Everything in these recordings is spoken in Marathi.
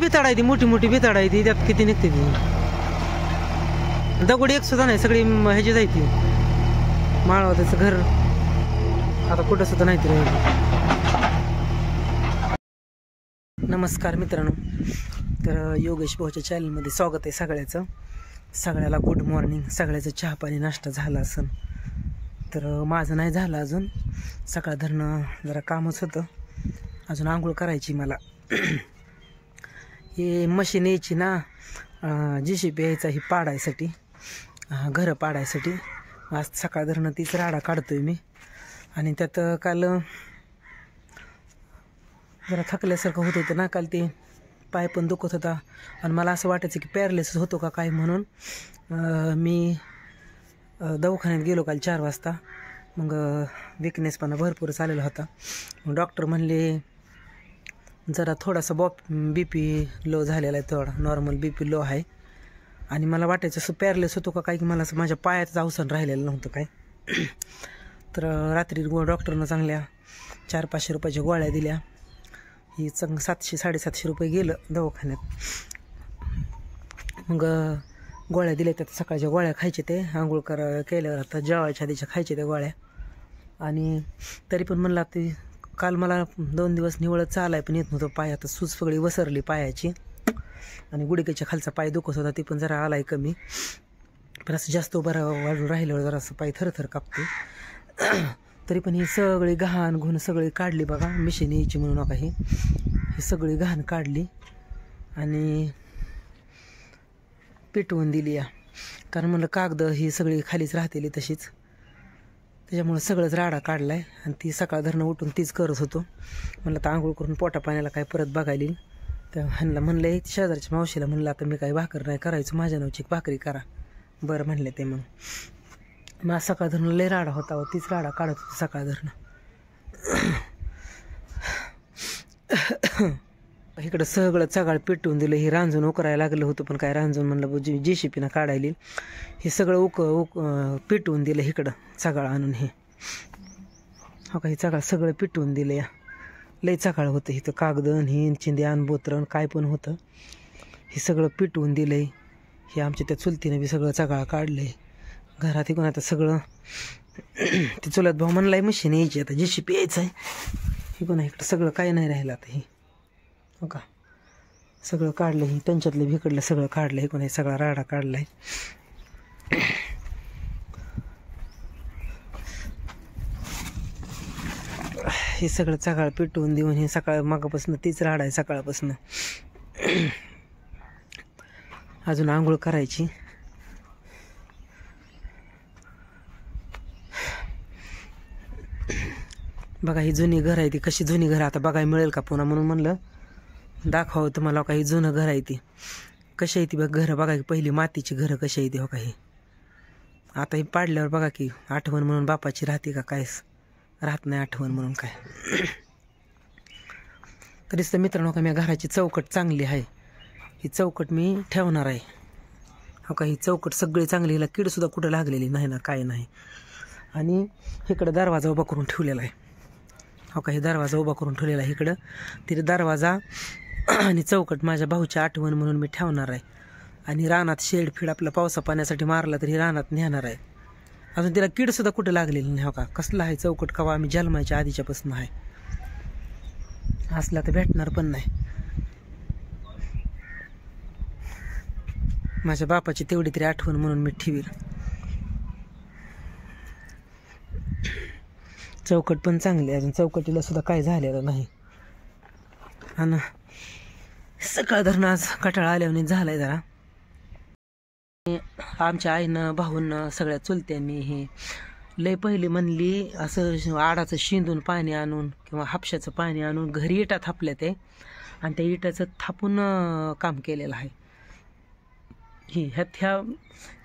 बिताड आहे ती, मोठी मोठी बिताड आहे ती, त्यात किती निघते ती. दगड एक सुद्धा नाही, सगळी ह्याची जायती. माळवा त्याचं घर आता कुठं सुद्धा नाही ती. नमस्कार मित्रांनो, तर योगेश भाऊच्या चॅनलमध्ये स्वागत आहे सगळ्याचं. सगळ्याला गुड मॉर्निंग. सगळ्याचं चहा पाणी नाश्ता झाला असन, तर माझं नाही झालं अजून. सकाळ धरणं जरा कामच होतं, अजून आंघोळ करायची मला. हे मशीन यायची ना, JCB यायचा ही पाडायसाठी, घरं पाडायसाठी. आज सकाळ धरणं तीच राडा काढतोय मी. आणि त्यात काल जरा थकल्यासारखं होत होतं ना, काल ते पाय पण दुखत होता आणि मला असं वाटायचं की पॅरालिसिस होतो का काय, म्हणून मी दवाखान्यात गेलो काल 4 वाजता. मग विकनेसपणा भरपूर चाललेला होता. मग डॉक्टर म्हणले जरा थोडासा BP लो झालेला आहे, थोडा नॉर्मल BP लो आहे. आणि मला वाटायचं असं पॅरालिस होतो का काय, की मला असं माझ्या पायातच अवसान राहिलेलं नव्हतं काय. तर रात्री डॉक्टरनं चांगल्या 400-500 रुपयाच्या गोळ्या दिल्या. ही 700-750 रुपये गेलं दवाखान्यात. मग गोळ्या दिल्या, त्यात सकाळच्या गोळ्या खायचे, ते आंघोळ केल्यावर आता जेवायच्या आधीच्या खायचे त्या गोळ्या. आणि तरी पण म्हणलं ते काल मला 2 दिवस निवळत चालाय पण येत नव्हतं. पाय आता सूज सगळी वसरली पायाची, आणि गुडघ्याच्या खालचा पाय दुखत होता, ते पण जरा आलाय कमी. पण असं जास्त बरं वाढून राहिल्यावर जरा असं पाय थरथर कापते. तरी पण ही सगळी घाण घुण सगळी काढली बघा. मिशीन यायची म्हणून नका, ही सगळी घाण काढली आणि पेटवून दिली या. कारण म्हणलं कागद ही सगळी खालीच राहतेली तशीच, त्याच्यामुळं सगळंच राडा काढला आहे. आणि ती सकाळ धरणं उठून तीच करत होतो. म्हणलं आता आंघोळ करून पोटा पाण्याला काय परत बघायला येईल. तर ह्यांना म्हणलं शेजारच्या मावशीला म्हणलं आता मी काही भाकर नाही करायचं, माझ्या नावची भाकरी करा. बरं म्हणले ते. मग सकाळ धरणं लय राडा होता व तीच राडा काढत होती सकाळ धरणं. इकडं सगळं चगाळ पेटवून दिलं. हे रांजून उकरायला लागलं होतं, पण काय रांजून म्हणलं JCB काढायला. हे सगळं पेटवून दिलं इकडं चगाळ आणून. हे हो का, हे चगाळ सगळं पेटवून दिलं या. लय चगाळ होतं इथं, कागदन हे चिंद्यान बोतरण काय पण होतं, हे सगळं पेटवून दिलंय. हे आमच्या त्या चुलतीनं बी सगळं चगाळ काढलंय घरात. इकडून आता सगळं ते चुलत भाऊ म्हणलाय मशीन यायची, आता JCB यायचं आहे. हे पण इकडं सगळं काय नाही राहिलं आता. हे हो का, सगळं काढलं. हे त्यांच्यातलं भिकडलं सगळं काढलं. हे कोण सगळा राडा काढलाय. हे सगळं चगाळ पेटवून देऊन हे सकाळ मागापासून तीच राडा आहे सकाळपासून. अजून आंघोळ करायची. बघा ही जुनी घर आहे ती, कशी जुनी घर आता बघायला मिळेल का पुन्हा, म्हणून म्हणलं दाखवावं तुम्हाला. काही जुनं घर आहे ती, कशी आहे ती बघ घरं. बघा की पहिली मातीची घरं कशी आहे ती. हो का, ही आता ही पाडल्यावर बघा की आठवण म्हणून बापाची राहते का, काय राहत नाही आठवण म्हणून काय. तरीच तर मित्रांनो का, मी घराची चौकट चांगली आहे. ही चौकट मी ठेवणार आहे. हो का, ही चौकट सगळी चांगली, हिला कीडसुद्धा कुठं लागलेली नाही ना, काय नाही. आणि इकडं दरवाजा उभा करून ठेवलेला आहे. हो का, हे दरवाजा उभा करून ठेवलेला आहे इकडं. तिथे दरवाजा आणि चौकट माझ्या भाऊची आठवण म्हणून मी ठेवणार आहे. आणि रानात शेडफीड आपलं पावसा पाण्यासाठी मारला तरी रानात नेणार आहे. अजून तिला कीडसुद्धा कुठं लागलेली नाही. हो का, कसला आहे चौकट, कवा आम्ही जन्माच्या आधीच्यापासून आहे. असला तर भेटणार पण नाही. माझ्या बापाची तेवढी तरी आठवण म्हणून मी ठेवील. चौकट पण चांगली, अजून चौकटीला सुद्धा काय झालेलं नाही. आणि सकाळ धरणं आज कटाळा आल्याने झालाय जरा. आमच्या आईनं भाऊनं सगळ्या चुलत्यांनी हे लय पहिली म्हणली असं आडाचं शिंदून पाणी आणून किंवा हापशाचं पाणी आणून घरी इटा थापल्या ते, आणि त्या इटाचं थापून काम केलेलं आहे.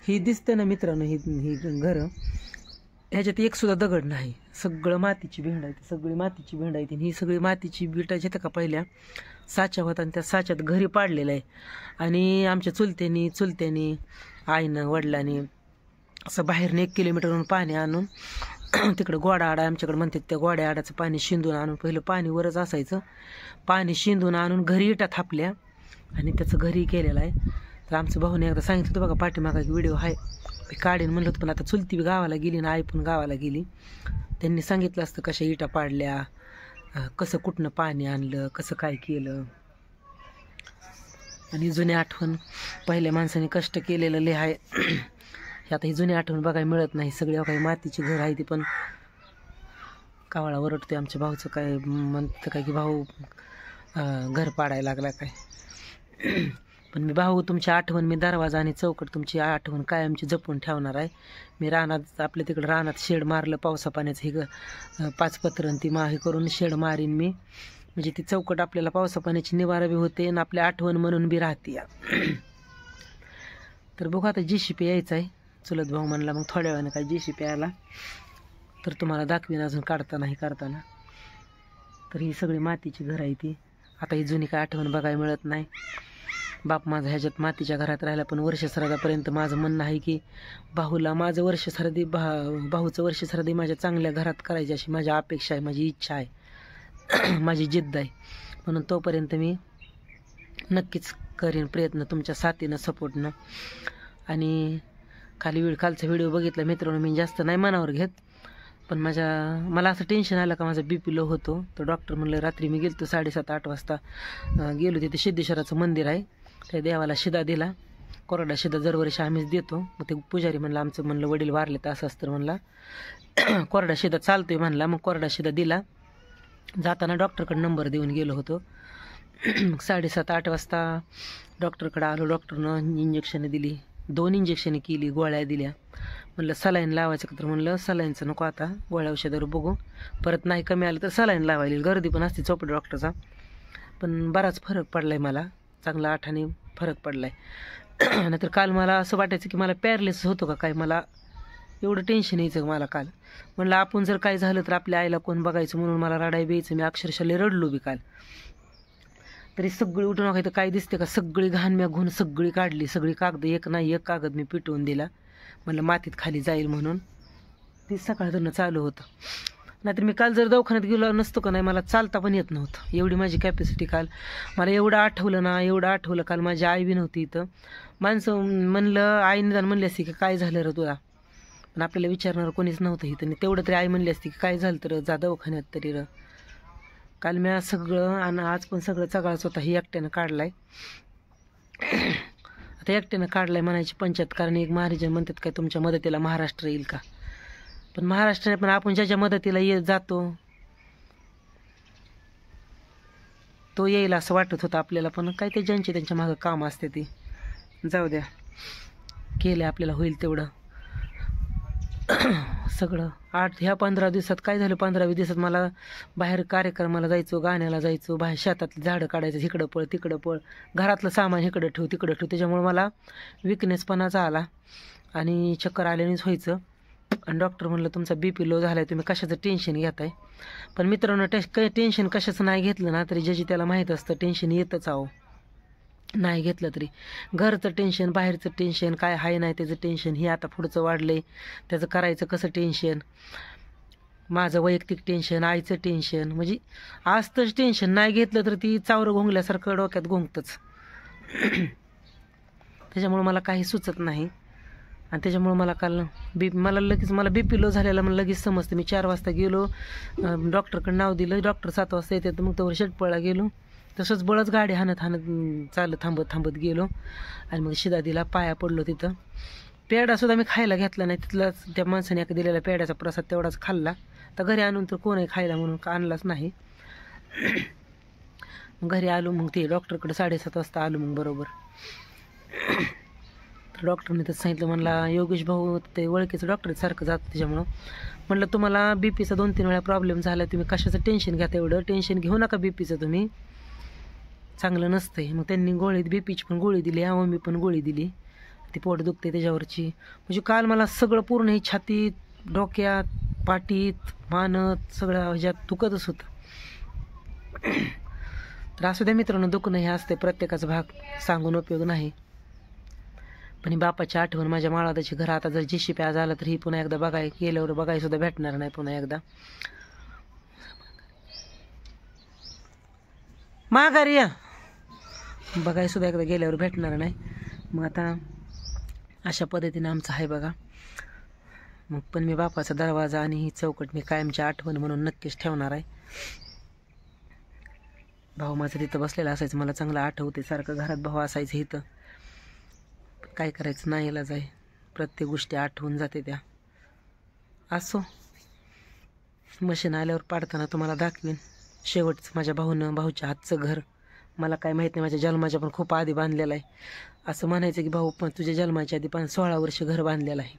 ही दिसते ना मित्रांनो, ही घरं, ह्याच्यात एक सुद्धा दगड नाही, सगळं मातीची भिंड आहे. सगळी मातीची भिंड आहे. ही सगळी मातीची विटाची का पहिल्या साच्या होता, आणि त्या साच्यात घरी पाडलेलं आहे. आणि आमच्या चुलत्यांनी आईनं वडिलांनी असं बाहेरनं 1 किलोमीटरवरून पाणी आणून तिकडं गोडा आडा आमच्याकडे म्हणतात, त्या गोड्या आडाचं पाणी शिंदून आणून, पहिलं पाणी वरच असायचं, पाणी शिंदून आणून घरी इटा थापल्या आणि त्याचं घरी केलेलं आहे. तर आमचं भाऊने एकदा सांगितलं होतं बघा, पाठीमागा एक व्हिडिओ आहे, मी काढीन म्हणलं होतं, पण आता चुलती गावाला गेली ना आई पण गावाला गेली. त्यांनी सांगितलं असतं कशा इटा पाडल्या, कसं कुठनं पाणी आणलं, कसं काय केलं. आणि जुनी आठवण, पहिल्या माणसाने कष्ट केलेलं लय आहे. आता ही जुनी आठवण बघायला मिळत नाही. सगळी काही मातीची घर आहे ती, पण कावळा ओरडते आमच्या भाऊचं काय म्हणतं काय की भाऊ घर पाडायला लागला काय. पण मी भाऊ तुमची आठवण, मी दरवाजा आणि चौकट तुमची आठवण कायमची जपून ठेवणार आहे. मी रानात आपल्या तिकडं रानात शेड मारलं पावसा पाण्याचं हे 5 पत्रं ती हे करून शेड मारीन मी, म्हणजे ती चौकट आपल्याला पावसा पाण्याची निवारा बी होते आणि आपल्या आठवण म्हणून बी राहते. तर बघू आता JCP यायचं आहे. चुलत भाऊ म्हणला मग थोड्या वेळानं काय JCP आला तर तुम्हाला दाखवीन अजून काढताना काढताना. तर ही सगळी मातीची घर आहे ती. आता ही जुनी काय आठवण बघायला मिळत नाही. बाप माझा ह्याच्यात मातीच्या घरात राहिला, पण वर्षश्राद्धापर्यंत माझं म्हणणं आहे की भाऊला माझं वर्षश्राद्धी भाऊचं वर्षश्राद्धी माझ्या चांगल्या घरात करायची अशी माझी अपेक्षा आहे, माझी इच्छा आहे, माझी जिद्द आहे. म्हणून तोपर्यंत मी नक्कीच करीन प्रयत्न तुमच्या साथीनं, सपोर्टनं. आणि कालचा व्हिडिओ बघितला मित्रांनो, मी जास्त नाही मनावर घेत, पण मला असं टेन्शन आलं का माझा BP लो होतो. तर डॉक्टर म्हणलं, रात्री मी गेलो 7:30-8 वाजता गेलो, तिथे सिद्धेश्वराचं मंदिर आहे, त्या देवाला शिदा दिला, कोरडा शिदा दरवर्षी आम्हीच देतो. मग ते पुजारी म्हणलं आमचं म्हणलं वडील वारले तर असं असतं म्हणला, कोरडा शिदा चालतोय म्हणला. मग कोरडा शिदा दिला. जाताना डॉक्टरकडे नंबर देऊन गेलो होतो. मग 7:30-8 वाजता डॉक्टरकडे आलो. डॉक्टरनं इंजेक्शनं दिली, 2 इंजेक्शने केली, गोळ्या दिल्या. म्हणलं सलाईन लावायचं का, तर म्हणलं सलाईनचं नको, आता गोळ्या औषधावर बघू, परत नाही कमी आलं तर सलाईन लावायला. गर्दी पण असते चोपडे डॉक्टरचा. पण बराच फरक पडला आहे मला, चांगला 8 आणे फरक पडला आहे. नाहीतर काल मला असं वाटायचं की मला पॅरलिस होतो का काय, मला एवढं टेन्शन यायचं मला काल. म्हणलं आपण जर काय झालं तर आपल्या आईला कोण बघायचं, म्हणून मला रडाय यायचं. मी अक्षरशः रडलो बी काल. तरी सगळी उठून बघायचं काय दिसते का, सगळी घाण म्या घुण सगळी काढली, सगळी कागद एक नाही एक कागद मी पिटवून दिला, म्हणलं मातीत खाली जाईल म्हणून. ती सकाळधरनं चालू होतं. नाहीतर मी काल जर दवाखान्यात गेलो नसतो का नाही, मला चालता पण येत नव्हतं, एवढी माझी कॅपॅसिटी. काल मला एवढं आठवलं ना, एवढं आठवलं. काल माझी आई बी नव्हती इथं. माणसं म्हणलं, आई निदान म्हणली असती की काय झालं रे तुला, पण आपल्याला विचारणार कोणीच नव्हतं इथं. तेवढं तरी आई म्हणली असती की काय झालं तर जा दवाखान्यात तरी र. काल मी सगळं आणि आज पण सगळं चगाळच होता ही एकट्यानं काढलाय. आता एकट्यानं काढलाय म्हणायची पंचायत, कारण एक महाराज म्हणतात काय तुमच्या मदतीला महाराष्ट्र येईल का. पण महाराष्ट्राने पण आपण ज्याच्या मदतीला जातो तो येईल असं वाटत होतं आपल्याला. पण काय ते ज्यांचे त्यांच्या मागं काम असते ती जाऊ द्या, केलं आपल्याला होईल तेवढं. सगळं ह्या 15 दिवसात काय झालं, 15-20 दिवसात मला बाहेर कार्यक्रमाला जायचो, गाण्याला जायचो, बाहेर शेतातली झाडं काढायचं, इकडं पळ तिकडं पळ, घरातलं सामान इकडं ठेव तिकडं ठेव. त्याच्यामुळे मला विकनेसपणाचा आला आणि चक्कर आल्यानेच व्हायचं. आणि डॉक्टर म्हणलं तुमचा BP लो झाला आहे, तुम्ही कशाचं टेन्शन घेताय. पण मित्रांनो टेन्शन कशाचं नाही घेतलं ना तरी ज्याची त्याला माहीत असतं टेन्शन येतच आहो, नाही घेतलं तरी. घरचं टेन्शन, बाहेरचं टेन्शन, काय हाय नाही त्याचं टेन्शन, हे आता पुढचं वाढलंय त्याचं करायचं कसं टेन्शन, माझं वैयक्तिक टेन्शन, आईचं टेन्शन, म्हणजे आजतंच टेन्शन. नाही घेतलं तर ती चावरं घोंगल्यासारखं डोक्यात घोंगतंच. त्याच्यामुळं मला काही सुचत नाही. आणि त्याच्यामुळं मला काल मला BP लो झालेला मला लगेच समजतं. मी 4 वाजता गेलो, डॉक्टरकडे नाव दिलं, डॉक्टर 7 वाजता येते, मग तोवर शेटपळला गेलो. तसंच बळच गाडी हाणत चालत थांबत गेलो आणि मग शिदा दिला, पाया पडलो. तिथं पेढासुद्धा मी खायला घेतला नाही, तिथलाच त्या माणसाने एका दिलेला पेढ्याचा प्रसाद तेवढाच खाल्ला. तर घरी आणून तर कोणही खायला म्हणून आणलाच नाही. घरी आलो मग ते डॉक्टरकडे 7:30 वाजता आलो मग बरोबर. तर डॉक्टरने तर सांगितलं, म्हणला योगेश भाऊ ते ओळखीचं डॉक्टर सारखं जातं, त्याच्यामुळं म्हणलं तुम्हाला BPचा 2-3 वेळा प्रॉब्लेम झाला, तुम्ही कशाचं टेन्शन घ्या, एवढं टेन्शन घेऊ नका BPचं, तुम्ही चांगलं नसतंय. मग त्यांनी BPची पण गोळी दिली, मी पण गोळी दिली, ती पोट दुखते त्याच्यावरची. म्हणजे काल मला सगळं पूर्ण ही छातीत, डोक्यात, पाठीत, मानत सगळं ह्याच्यात दुखतच होतं. तर असू द्या मित्रांनो, दुखणं हे असते, प्रत्येकाचा भाग, सांगून उपयोग नाही. पण ही बापाची आठवण, माझ्या माळादाची घर. आता जर JCP आज आला तर ही पुन्हा एकदा गेल्यावर बघाय सुद्धा भेटणार नाही पुन्हा एकदा. माघारी या बघाय सुद्धा एकदा गेल्यावर भेटणार नाही. मग आता अशा पद्धतीने आमचं आहे बघा. मग पण मी बापाचा दरवाजा आणि ही चौकट मी कायमची आठवण म्हणून नक्कीच ठेवणार आहे. भाऊ माझं तिथं बसलेला असायचं, मला चांगलं आठवते. सारखं घरात भाऊ असायचं इथं. काय करायचं, नाही इलाज आहे. प्रत्येक गोष्टी आठवून जाते त्या. असो, मशीन आल्यावर पाडताना तुम्हाला दाखवीन. शेवटचं माझ्या भाऊच्या हातचं घर. मला काय माहीत नाही, माझ्या जन्माच्या पण खूप आधी बांधलेलं आहे. असं म्हणायचं की भाऊ पण तुझ्या जन्माच्या आधी 16 वर्ष घर बांधलेलं आहे.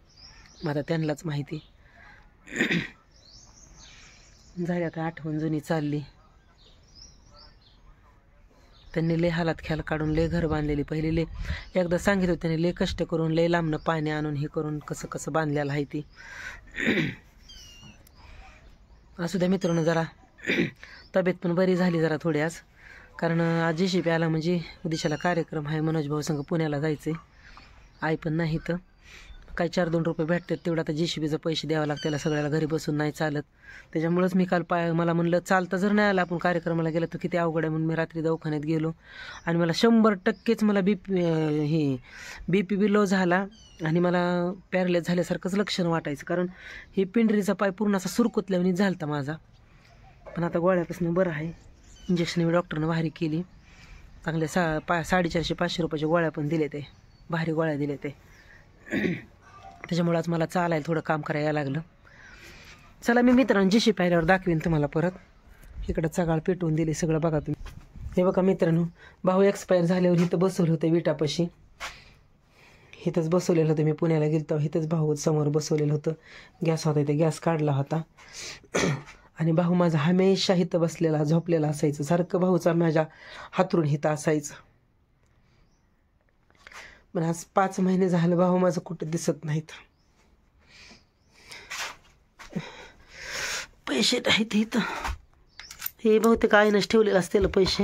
मग आता त्यांनाच माहिती. झाली आता आठवण जुनी चालली. त्यांनी लय हालात ख्याल काढून लय घर बांधलेली. पहिले लय एकदा सांगितलं त्यांनी लय कष्ट करून लय लांबनं पाणी आणून हे करून कसं कसं बांधलेलं आहे ती. असू द्या मित्रांनो, जरा तब्येत पण बरी झाली जरा थोडी आज. कारण आज JCP आला म्हणजे उद्याच्याला कार्यक्रम आहे. मनोज भाऊ संग पुण्याला जायचं आहे. आई पण नाही तर काय 4-2 रुपये भेटतात तेवढं आता JCPचं पैसे द्यावं लागतं. त्याला सगळ्याला घरी बसून नाही चालत. त्याच्यामुळंच मी काल मला म्हणलं चालतं जर नाही आलं आपण कार्यक्रमाला गेलं तर किती अवघड आहे म्हणून मी रात्री दवाखान्यात गेलो. आणि मला 100% मला BP बी लो झाला आणि मला पॅरलाइज झाल्यासारखंच लक्षण वाटायचं. कारण हे पिंडरीचा पाय पूर्ण असा सुरकुतल्याने झालता माझा. पण आता गोळ्यापासून बरं आहे. इंजेक्शन मी डॉक्टरनं भारी केली. चांगले 450-500 रुपयाच्या गोळ्या पण दिले ते. भारी गोळ्या दिले ते. त्याच्यामुळे आज मला चालायला थोडं काम करायला लागलं. चला मी मित्रांनो JCP आल्यावर दाखवीन तुम्हाला परत. इकडं चगाळ पेटवून दिली सगळं बघा तुम्ही. हे बघा मित्रांनो, भाऊ एक्सपायर झाल्यावर इथं बसवलं होतं विटापाशी. इथंच बसवलेलं होतं. मी पुण्याला गेलो तेव्हा इथंच भाऊ समोर बसवलेलं होतं. गॅस होता, इथे गॅस काढला होता. आणि भाऊ माझा हमेशा इथं बसलेला झोपलेला असायचं. सारखं भाऊचा माझ्या हातरून इथं असायचं. पण आज 5 महिने झालं भाऊ माझं कुठं दिसत नाहीत. पैसे नाहीत इथं. हे बहुतेक आईनंच ठेवलेलं असतील पैसे.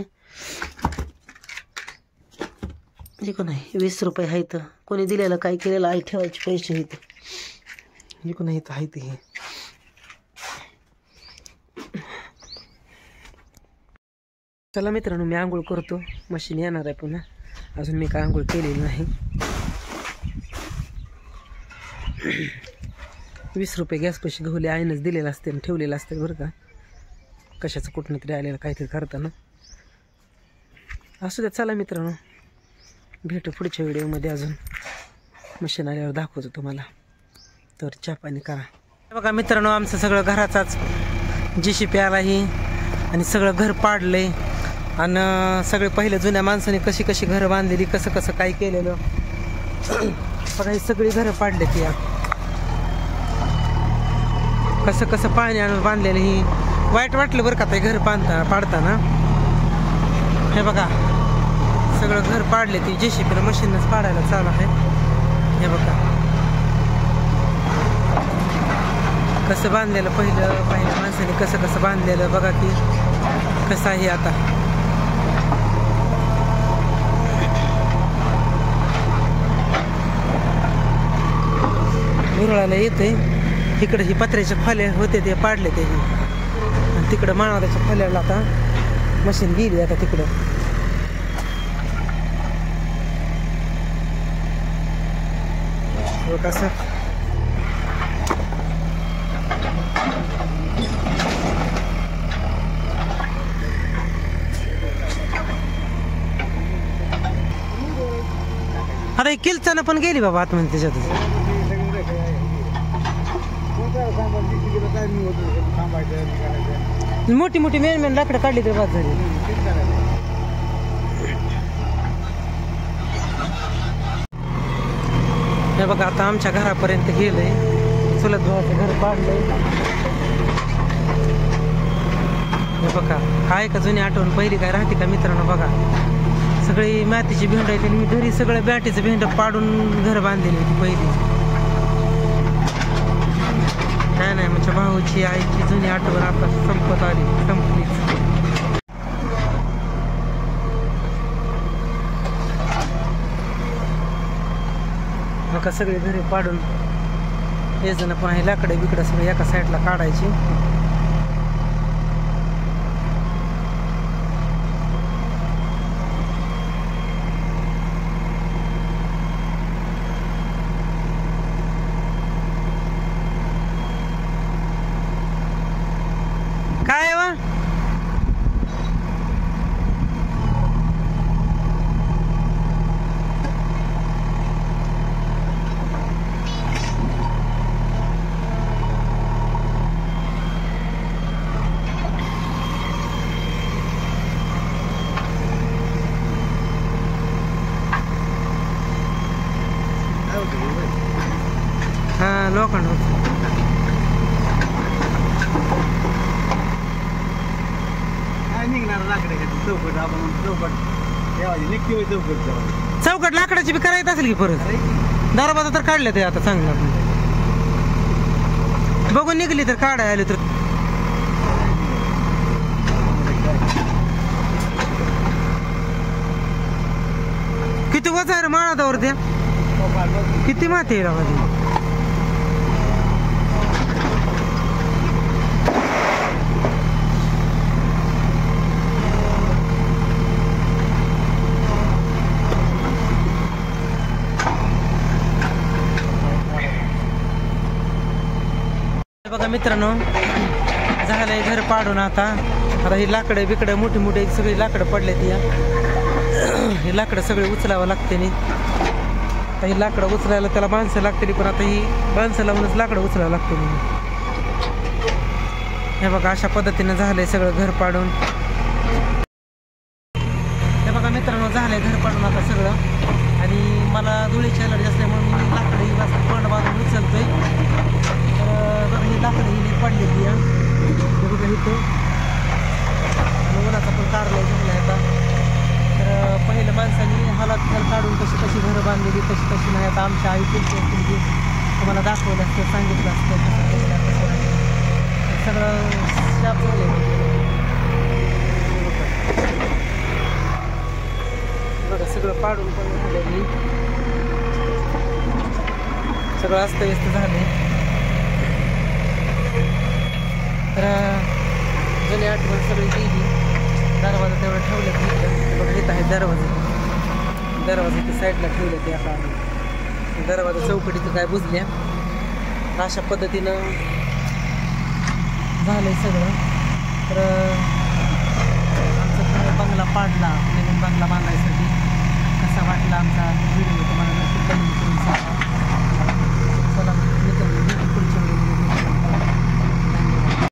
हे कोण आहे 20 रुपये आहेत. कोणी दिलेलं काय केलेलं आई ठेवायचे पैसे इथं. हे कोण आहे इथं आहे ते. चला मित्रांनो मी आंघोळ करतो. मशीन येणार आहे पुन्हा. अजून मी काय आंघोळ केलेली नाही. 20 रुपये गॅस पैसे गहुले आईनंच दिलेलं असते ठेवलेलं असतं बरं का. कशाचं कुठनं तरी आलेलं काहीतरी करताना. असू द्या. चला मित्रांनो भेटू पुढच्या व्हिडिओमध्ये. अजून मशीन आल्यावर दाखवतो तुम्हाला. तर चहा पाणी करा. बघा मित्रांनो आमचं सगळं घराचाच JCP आलाही आणि सगळं घर पाडलंय. आणि सगळे पहिले जुन्या माणसाने कशी कशी घरं बांधलेली, कसं कसं काय केलेलं बघा. ही सगळी घरं पाडले ती कसं कसं पाणी आणून बांधलेलं. ही वाईट वाटलं बरं का ते घर पाडताना. हे बघा सगळं घर पाडले ती. JCP मशीनच पाडायला चालू आहे. हे बघा कसं बांधलेलं पहिल्या माणसाने कसं कसं बांधलेलं बघा की कसं आहे आता. मुरळाला येते इकडे. ही पत्र्याच्या खोल्या होते ते पाडले ते. आणि तिकडं मानवाच्या खोल्याला आता मशीन गेली आता तिकडं. कसं आता ही किलचानं पण गेली बाबा आतमध्ये त्याच्यातच. मोठी मोठी मेन लाकडं काढली तर बाद झाली. हे बघा आता आमच्या घरापर्यंत गेलंय. चुलत भावाचं घर पाडलंय. हे बघा काय का जुनी आठवण पहिली काय राहते का मित्रांनो. बघा सगळी मातीची भेंड आहे. मी घरी सगळं बॅटीचं भेंड पाडून घर बांधलेली होती पहिली. नाही म्हणजे भाऊची आईची जुनी आठवण आता संपत आली, संपलीच. मग सगळे घरी पाडून हे जण पण आहे लाकडे बिकडं सगळे एका साईडला काढायची. लोखंड होतं. चौकट लाकडाची बी करायचं असेल की परत. दरवाजा तर काढले ते आता चांगलं बघून निघली तर काढाय आले तर. किती वच आहे रे माळादावर त्या, किती माती आहे राव. बघा मित्रांनो, झालंय घर पाडून. आता ही लाकडं बिकडं मोठी मोठी सगळी लाकडं पडले ती. ही लाकडं सगळे उचलावं लागते नी. आता ही लाकडं उचलायला त्याला माणसं लागते, पण आता ही माणसं लावूनच लाकडं उचलावं लागते नी. हे बघा अशा पद्धतीनं झालंय सगळं घर पाडून. हे बघा मित्रांनो, झालंय घर पाडून आता सगळं. आणि मला धुळीची अलर्जी असल्यामुळे मी लाकडं ही तोंड बांधून उचलतोय. तर ही लाकडं ही पडलेली आहे बघा इथं. आणि उन्हाचा पण कारला झाला आता. तर पहिलं माणसांनी हालात घर काढून कशी कशी घरं बांधलेली कशी कशी नाही. आता आमच्या आई केली असतील तुम्हाला दाखवलं असतं, सांगितलं असतं सगळं स्लॅब झालं. बघा सगळं पाडून पण झालेली, सगळं अस्तव्यस्त झाले. तर जुनी आठवण सगळी गेली. दरवाजा तेवढं ठेवलं तिथं. बघा येत आहे दरवाजा इथं साईडला ठेवलं ते. आता दरवाजा चौकटीचं काय बुजल्या. अशा पद्धतीनं झालंय सगळं.